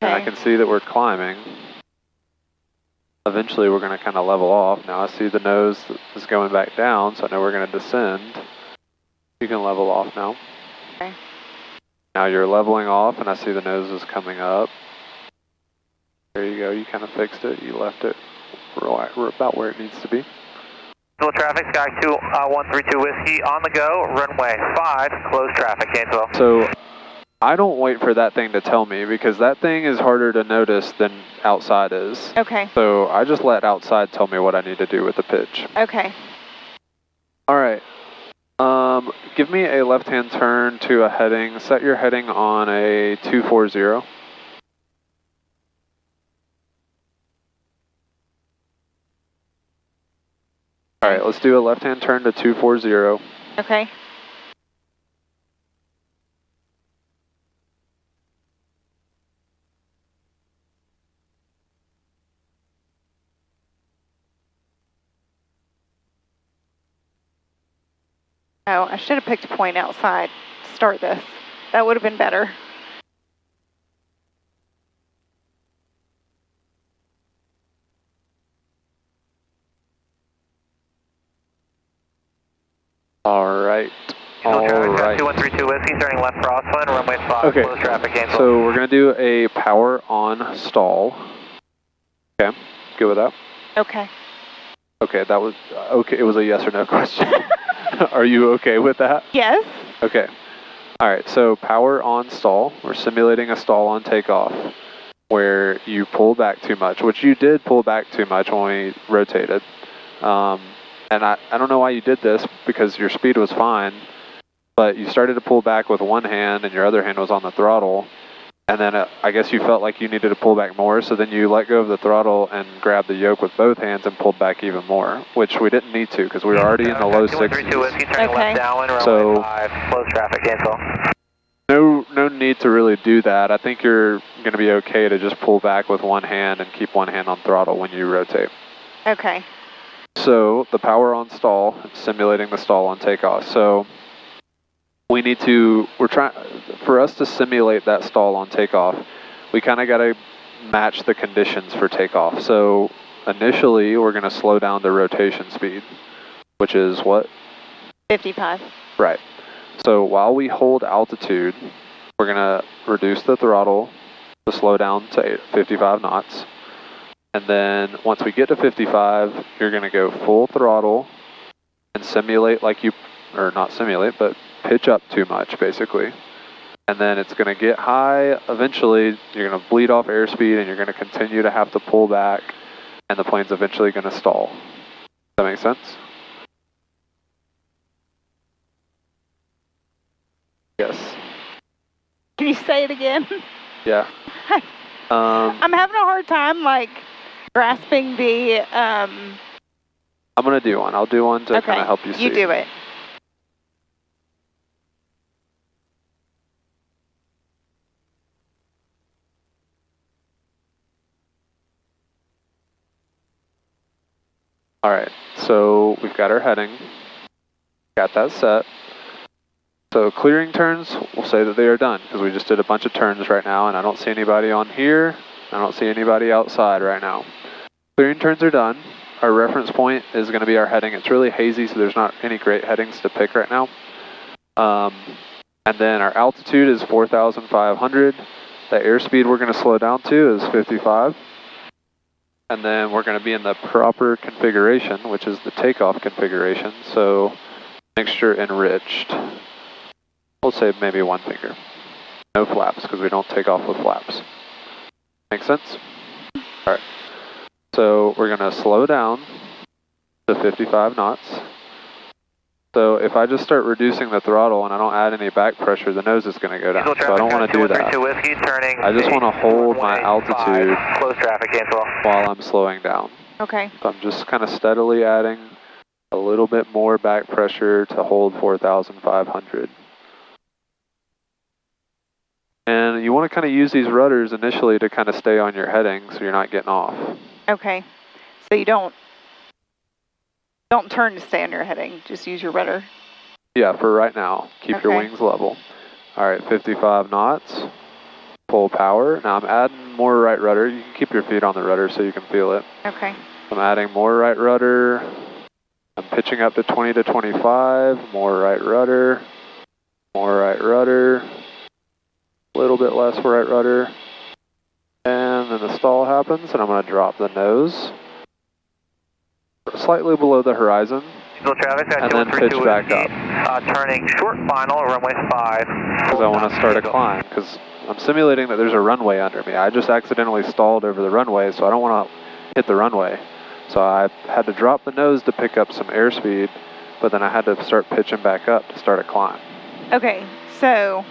And I can see that we're climbing. Eventually we're going to kind of level off. Now I see the nose is going back down, so I know we're going to descend. You can level off now. Okay. Now you're leveling off, and I see the nose is coming up. There you go, you kind of fixed it. You left it we're about where it needs to be. Traffic, Sky 2132 Whiskey on the go, runway 5, closed traffic, Gainesville. So I don't wait for that thing to tell me, because that thing is harder to notice than outside is. Okay. So I just let outside tell me what I need to do with the pitch. Okay. All right. Give me a left-hand turn to a heading. Set your heading on a 240. All right, let's do a left-hand turn to 240. Okay. Oh, I should have picked a point outside to start this. That would have been better. All right. All right. 2132 Whiskey, starting left crosswind, runway 5, okay. closed traffic, Gainesville. So we're going to do a power on stall. Okay, good with that? Okay. Okay, that was, okay, it was a yes or no question. Are you okay with that? Yes. Okay. All right, so power on stall. We're simulating a stall on takeoff where you pull back too much, which you did pull back too much when we rotated. And I don't know why you did this, because your speed was fine, but you started to pull back with one hand and your other hand was on the throttle. And then I guess you felt like you needed to pull back more, so then you let go of the throttle and grabbed the yoke with both hands and pulled back even more, which we didn't need to, because we were already in the low 60s. Okay. So closed traffic, Gainesville. no need to really do that. I think you're going to be okay to just pull back with one hand and keep one hand on throttle when you rotate. Okay. So the power on stall, simulating the stall on takeoff. So we need to, for us to simulate that stall on takeoff, we kind of got to match the conditions for takeoff. So initially we're going to slow down the rotation speed, which is what? 55. Right. So while we hold altitude, we're going to reduce the throttle to slow down to 55 knots. And then once we get to 55, you're going to go full throttle and simulate like you, or not simulate, but pitch up too much basically. And then it's going to get high. Eventually, you're going to bleed off airspeed and you're going to continue to have to pull back, and the plane's eventually going to stall. Does that make sense? Yes. Can you say it again? Yeah. I'm having a hard time, like, grasping the, I'm going to do one. I'll do one to kind of help you see. You do it. All right, so we've got our heading, got that set. So clearing turns, we'll say that they are done, because we just did a bunch of turns right now, and I don't see anybody on here. I don't see anybody outside right now. Clearing turns are done. Our reference point is going to be our heading. It's really hazy, so there's not any great headings to pick right now. And then our altitude is 4,500. The airspeed we're going to slow down to is 55. And then we're going to be in the proper configuration, which is the takeoff configuration. So mixture enriched. We'll say maybe one finger. No flaps, because we don't take off with flaps. Make sense? All right. So we're going to slow down to 55 knots. So if I just start reducing the throttle and I don't add any back pressure, the nose is going to go down. So I don't want to do that. I just want to hold my altitude while I'm slowing down. Okay. So I'm just kind of steadily adding a little bit more back pressure to hold 4,500. And you want to kind of use these rudders initially to kind of stay on your heading so you're not getting off. Okay. So you don't turn to stay on your heading, just use your rudder. Yeah, for right now. Keep your wings level. All right, 55 knots. full power. Now I'm adding more right rudder. You can keep your feet on the rudder so you can feel it. Okay. I'm adding more right rudder. I'm pitching up to 20 to 25, more right rudder, more right rudder, a little bit less right rudder. And then the stall happens, and I'm going to drop the nose slightly below the horizon, traffic, and then pitch back up. Turning short final, runway 5. Because I want to start a climb, because I'm simulating that there's a runway under me. I just accidentally stalled over the runway, so I don't want to hit the runway. So I had to drop the nose to pick up some airspeed, but then I had to start pitching back up to start a climb. Okay, so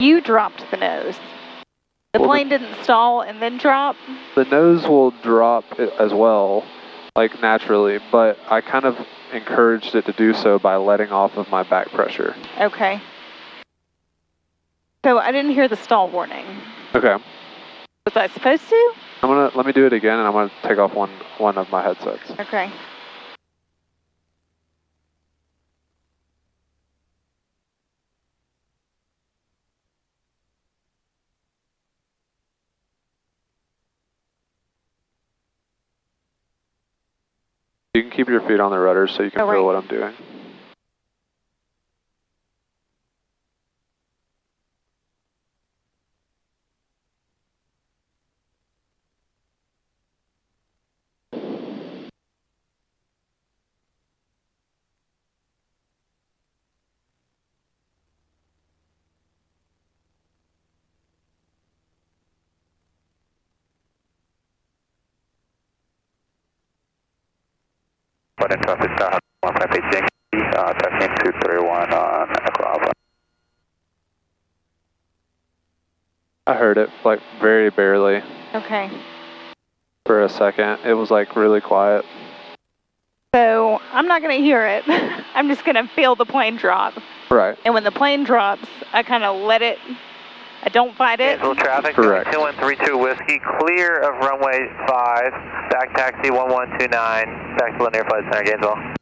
you dropped the nose. The plane didn't stall and then drop? The nose will drop as well, like naturally, but I kind of encouraged it to do so by letting off of my back pressure. Okay. So I didn't hear the stall warning. Okay. Was I supposed to? Let me do it again, and I'm gonna take off one of my headsets. Okay. You can keep your feet on the rudder so you can feel what I'm doing. Traffic Star 158 touching 231 on Echo. I heard it, like, very barely. Okay. For a second. It was, like, really quiet. So I'm not going to hear it. I'm just going to feel the plane drop. Right. And when the plane drops, I kind of let it, I don't fight it. Cancel traffic, correct. 2132 Whiskey, clear of runway 5, back taxi 1129, back to linear flight center, Gainesville.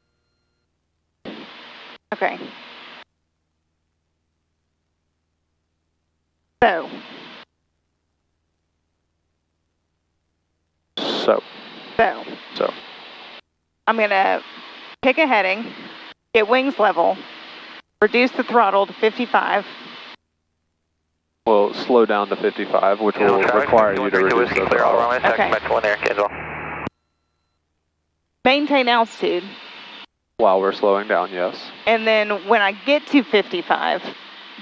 Okay. So. I'm going to pick a heading, get wings level, reduce the throttle to 55. Well, slow down to 55, which will require you to reduce the throttle. Okay. Maintain altitude. While we're slowing down, yes. And then when I get to 55,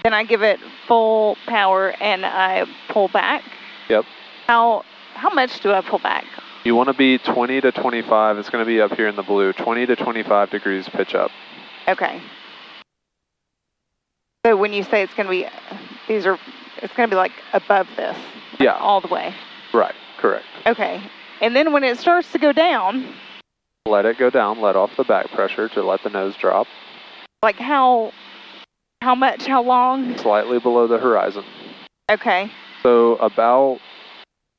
then I give it full power and I pull back. Yep. How much do I pull back? You want to be 20 to 25. It's going to be up here in the blue. 20 to 25 degrees pitch up. Okay. So when you say it's going to be, it's going to be like above this. Like yeah. All the way. Right. Correct. Okay. And then when it starts to go down. Let it go down. Let off the back pressure to let the nose drop. Like how much? How long? Slightly below the horizon. Okay. So about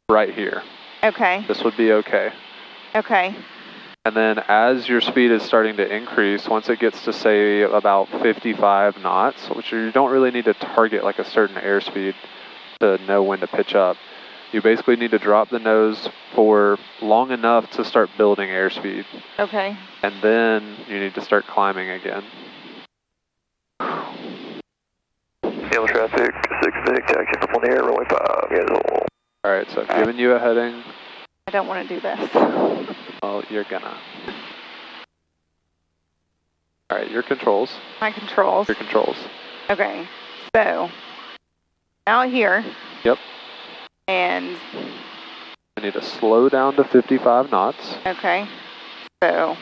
right here. Okay. This would be okay. Okay. And then as your speed is starting to increase, once it gets to say about 55 knots, which you don't really need to target like a certain airspeed to know when to pitch up, you basically need to drop the nose for long enough to start building airspeed. Okay. And then you need to start climbing again. Field traffic, 6 taxi from Lanier, runway 5, Gainesville. Alright, so I've given you a heading. I don't want to do this. Oh, you're gonna. Alright, your controls. My controls. Your controls. Okay, so out here. Yep. And I need to slow down to 55 knots. Okay, so.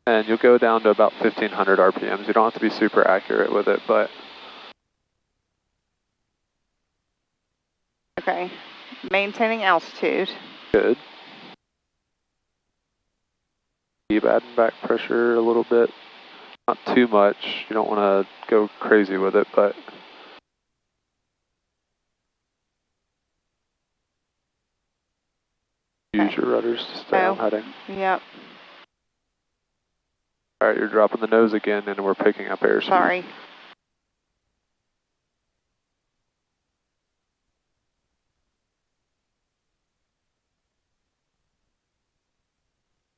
And you'll go down to about 1500 RPMs. You don't have to be super accurate with it, but. Okay, maintaining altitude. Good. Keep adding back pressure a little bit. Not too much. You don't want to go crazy with it, but. Use your rudders to stay on heading. Yep. Alright, you're dropping the nose again and we're picking up airspeed. Sorry.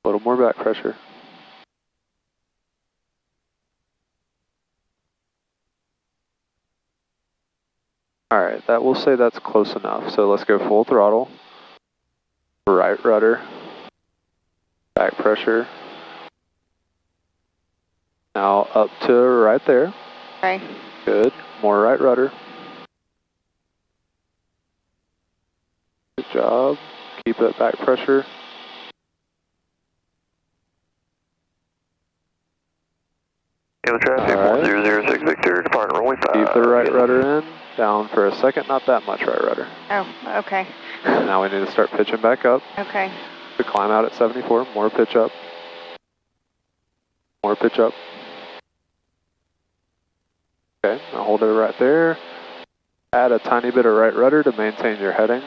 A little more back pressure. Alright, that will say that's close enough. So let's go full throttle. Right rudder. Back pressure. Now up to right there. Okay. Good. More right rudder. Good job. Keep that back pressure. Traffic 1006 Victor, departing runway 5. Keep the right rudder in. Down for a second, not that much right rudder. Oh, okay. Now we need to start pitching back up. Okay. To climb out at 74, more pitch up. More pitch up. Okay, now hold it right there. Add a tiny bit of right rudder to maintain your heading.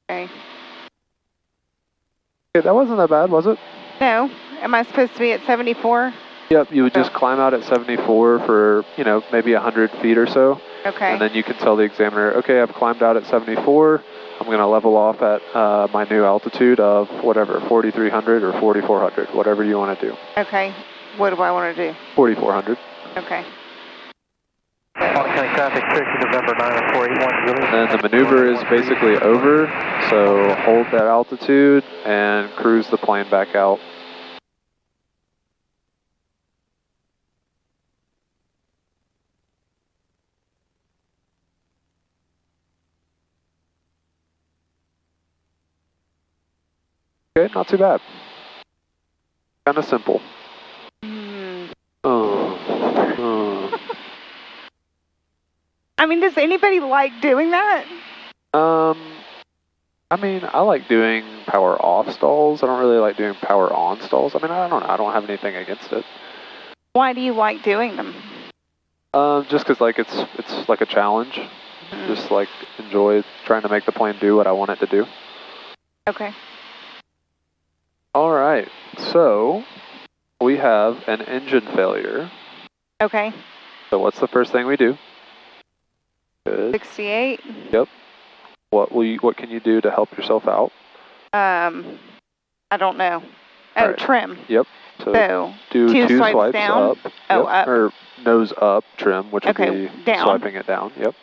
Okay. Okay, that wasn't that bad, was it? No. Am I supposed to be at 74? Yep, you would just climb out at 74 for, you know, maybe 100 feet or so. Okay. And then you can tell the examiner, okay, I've climbed out at 74. I'm going to level off at my new altitude of whatever, 4,300 or 4,400, whatever you want to do. Okay. What do I want to do? 4,400. Okay. County traffic, 6 November 90481. And then the maneuver is basically over, so hold that altitude and cruise the plane back out. Okay, not too bad. Kind of simple. I mean, does anybody like doing that? I mean, I like doing power off stalls. I don't really like doing power on stalls. I mean, I don't know. I don't have anything against it. Why do you like doing them? Just because like it's like a challenge. Just like enjoy trying to make the plane do what I want it to do. Okay. All right. So we have an engine failure. Okay. So what's the first thing we do? Good. 68. Yep. What can you do to help yourself out? I don't know. Oh, right. Trim. Yep. So do two swipes down. up. Oh, Yep. up. Or nose up trim, which would Okay, be down. swiping it down. Yep.